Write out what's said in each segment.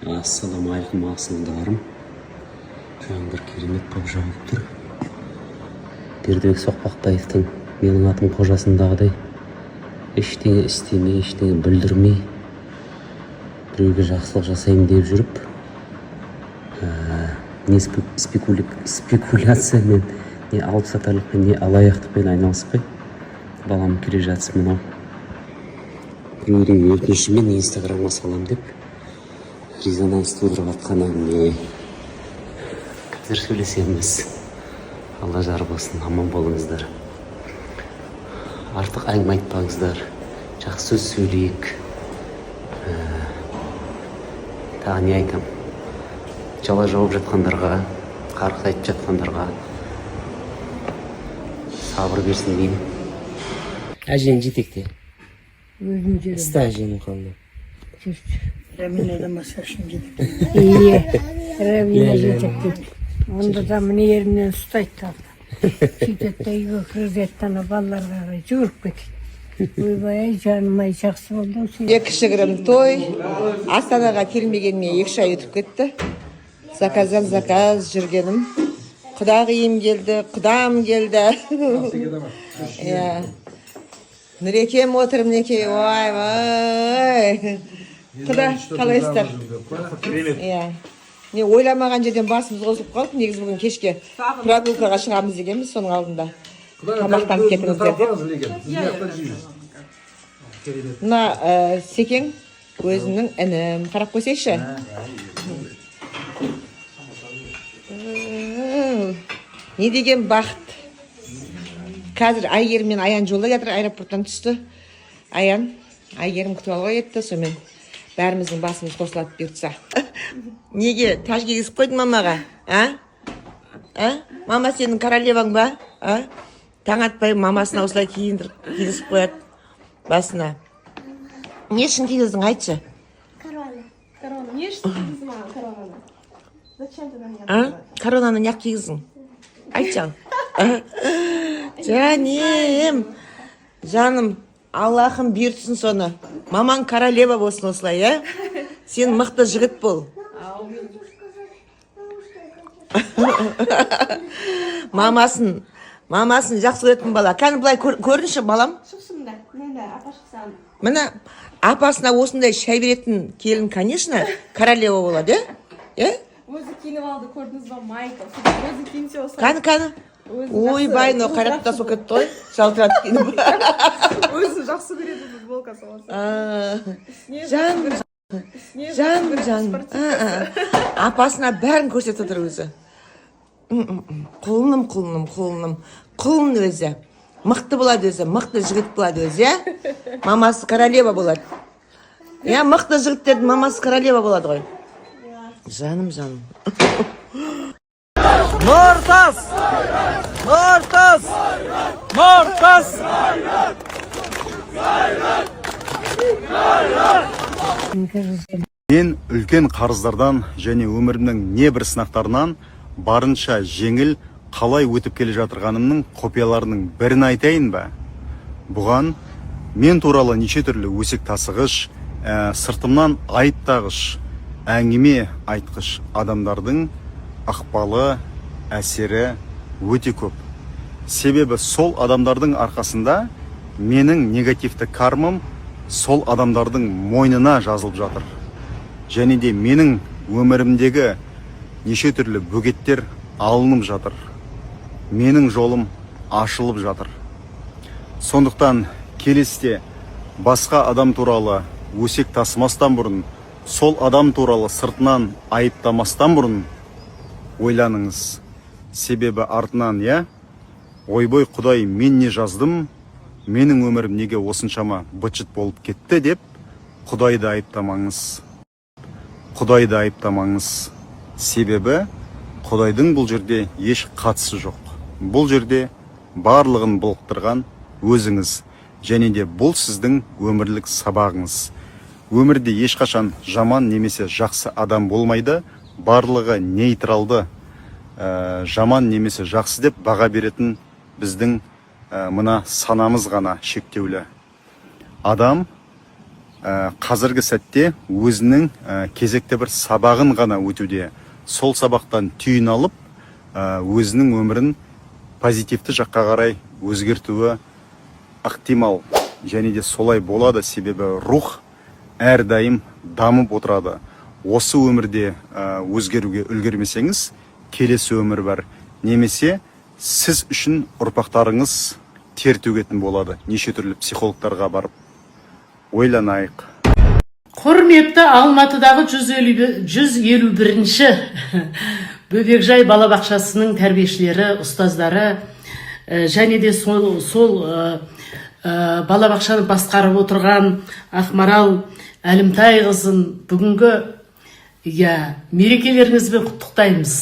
Ассалаумағалейкум ақсыңдарым. Жаңбыр керемет болып жауып тұр. Бердібек Соқпақбаевтың менің атым қожасындағыдай ештеңе істемей, ештеңе білдірмей, біреуге жақсылық жасаймын деп жүріп, не спекуляциямен, не алып-сатарлықпен, не алаяқтықпен айналыспай, балам келе жатсын мынау. Біреудің өтінішімен инстаграмға салам деп резонанс тудырып жатқан әңгіме. Қазір сөйлесеміз. Алла жар болсын, аман болыңыздар. Артық әңгіме айтпаңыздар. Жақсы сөз сөйлейік. Тағы не айтам? Жала жауып жатқандарға, қарғыс айтып жатқандарға сабыр берсін деймін. Әжең жетекте. Өзім жүрем. Іста әженің қанды. Рәмине'de masajын жетекте. Iya, Рәмине жетекте. Onda da mene yerinden ұстайды тағы. Сөйтеді де үйге кіргізеді, ана балаларға қарай жүгіріп кетеді. Ойбай, жаным-ай, жақсы болды. Кішігірім той. Астанаға келмегеніме 2 ай өтіп кетті. Заказдан заказ жүргенім. Құдағиым келді, құдам келді. Нұрекем отыр мінеке, ой. Құда, қалайсыздар? Не ойламаған жерден басымыз қосылып қалды. Негізі бүгін кешке прогулкаға шығамыз дегенбіз, соның алдында тамақтанып кетіңіздер деп. Мына Секең өзімнің інім. Қарап қойсайшы. Не деген бақыт. Қазір Айгерім мен Аян жолда жатыр, аэропорттан түсті. Айгерім күтіп алуға кетті, сонымен бәріміздің басымыз қосылады бұйыртса. Неге таж кигізіп қойдың мамаға? Мама сенің королеваң ба? Таң атпай мамасына осылай кигізіп қояды басына. Не үшін кигіздің, айтшы? Корона. Не үшін кигіздің маған коронаны? Зачем ты на меня? Коронаны не кигіздің? Айтшы. Жаным, Аллахым бұйыртсын соны. Мамаң королева болсын осылай, Сен мықты жігіт бол. Мамасын жақсы көретін бала. Кәні бұлай көрінші балам? Шықсында, мені апа шықсан. Міне, апасына осындай шай беретін келін, конечно, королева болады, Өзі киініп алды, көрдіңіз ба, майка. Өзі киінсе осы. Кәні. Ойбай, но қараттас өкет той, жалтырат киініп. Өзі жақсы көреді футболка саласы. Жан. Апасына бәрін көрсетіп отыр өзі. Құлын өзі. Мықты болады өзі, мықты жігіт болады өзі, Мамасы королева болады. Мықты жігіттердің мамасы королева болады ғой. Жаным. Нұртас! Мен үлкен қарыздардан және өмірімнің небір сынақтарынан барынша жеңіл қалай өтіп келе жатырғанымның құпияларының бірін айтайын ба? Бұған мен туралы неше түрлі өсек тасығыш, сыртымнан айыптағыш, әңгіме айтқыш адамдардың ықпалы, әсері өте көп. Себебі сол адамдардың арқасында менің негативті кармам сол адамдардың мойнына жазылып жатыр. Және де менің өмірімдегі неше түрлі бөгеттер алынып жатыр. Менің жолым ашылып жатыр. Сондықтан келесте басқа адам туралы өсек тасымастан бұрын, сол адам туралы сыртынан айыптамастан бұрын ойланыңыз. Себебі артынан, ойбой Құдай, мен не жаздым, менің өмірім неге осыншама быт-шыт болып кетті деп Құдайды айыптамаңыз. Себебі Құдайдың бұл жерде еш қатысы жоқ. Бұл жерде барлығын былықтырған өзіңіз, және де бұл сіздің өмірлік сабағыңыз. Өмірде ешқашан жаман немесе жақсы адам болмайды, барлығы нейтралды, жаман немесе жақсы деп баға беретін біздің мына санамыз ғана шектеулі. Адам қазіргі сәтте өзінің кезекті бір сабағын ғана өтуде. Сол сабақтан түйін алып, өзінің өмірін позитивті жаққа қарай өзгертуі ықтимал. Және де солай болады, себебі рух әрдайым дамып отырады. Осы өмірде өзгеруге үлгермесеңіз, келесі өмір бар. Немесе сіз үшін ұрпақтарыңыз тер төгетін болады. Неше түрлі психологтарға барып ойланайық. Құрметті Алматыдағы 151-ші Бөбекжай балабақшасының тәрбиешілері, ұстаздары және де сол балабақшаны басқарып отырған Ақмарал Әлімтайқызын бүгінгі мерекелеріңізбен құттықтаймыз.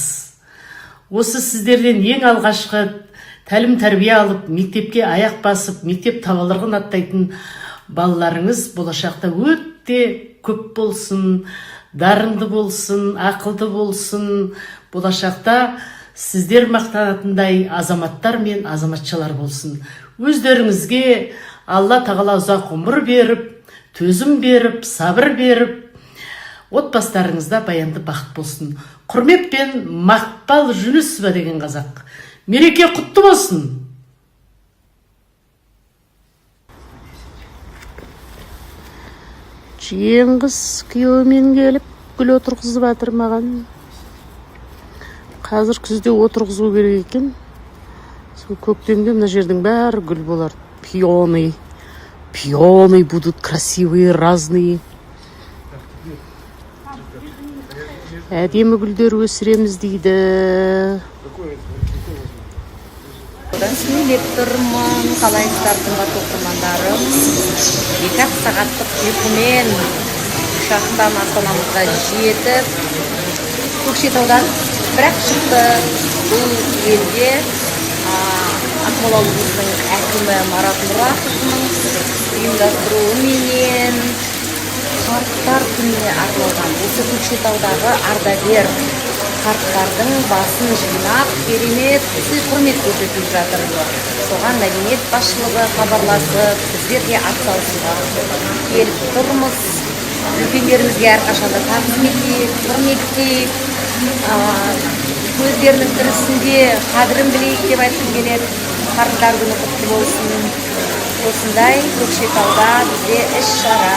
Осы сіздерден ең алғашқы тәлім тәрбие алып, мектепке аяқ басып, мектеп табалдырығын аттайтын балаларыңыз болашақта өте көп болсын, дарынды болсын, ақылды болсын. Болашақта сіздер мақтанатындай азаматтар мен азаматшалар болсын. Өздеріңізге Алла тағала ұзақ ғұмыр беріп, төзім беріп, сабыр беріп, отбасыларыңызда баянды бақыт болсын. Құрметпен Мақпал Жүнісова деген қазақ. Мереке құтты болсын. Жеңгіз күйеуімен келіп гүл отырғызып жатыр маған. Қазір күзде отырғызу керек екен. Көктемде мына жердің бәрі гүл болар. Пионы будут красивые, разные. Әдемі гүлдер өсіреміз дейді. Одан сөйлеп тұрмын, қалайсыздар қымбатты оқырмандарым. 2 сағаттық ұйқымен ұшақтан Астанамызға жетіп, Көкшетаудан бірақ шықты. Бұл елде Ақмола облысының әкімі Марат Мұратовның ұйымдастыруыменен қарттар күніне арналған осы Көкшетаудағы ардагер қарттардың басын жинап, керемет құрмет көрсетіп жатыр. Соған мәдениет басшылығы хабарласып, біздерге атсалысуға келіп тұрмыз. Үлкендерімізге әрқашанда тағзым етейік, құрметтейік, көздерінің тірісінде қадірін білейік деп айтқым келеді. Қарттар күні құтты болсын. Осындай Көкшетауда бізде іс-шара.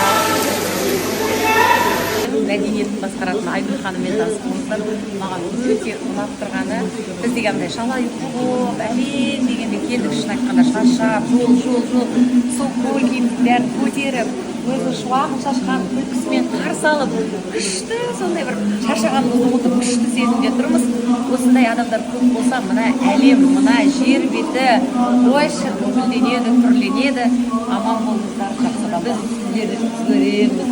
Мәдениетін басқаратын Айгүл ханыммен танысқанымыздан маған өте ұнап тұрғаны, біз дегенде шала ұйқы әлем дегенде келдік, шын айтқанда шаршап, жол, сол көлгейімізді бәрін көтеріп, өзі шуағын шашқан күлкісімен қарсы алып, күшті, сондай бір шаршағанымызды ұмытып күшті сезімде тұрмыз. Осындай адамдар көп болса, мына әлем, мына жер беті ой шырқын гүлденеді, түрленеді. Аман болыңыздар, жақсы. Біз сіздерді көреміз.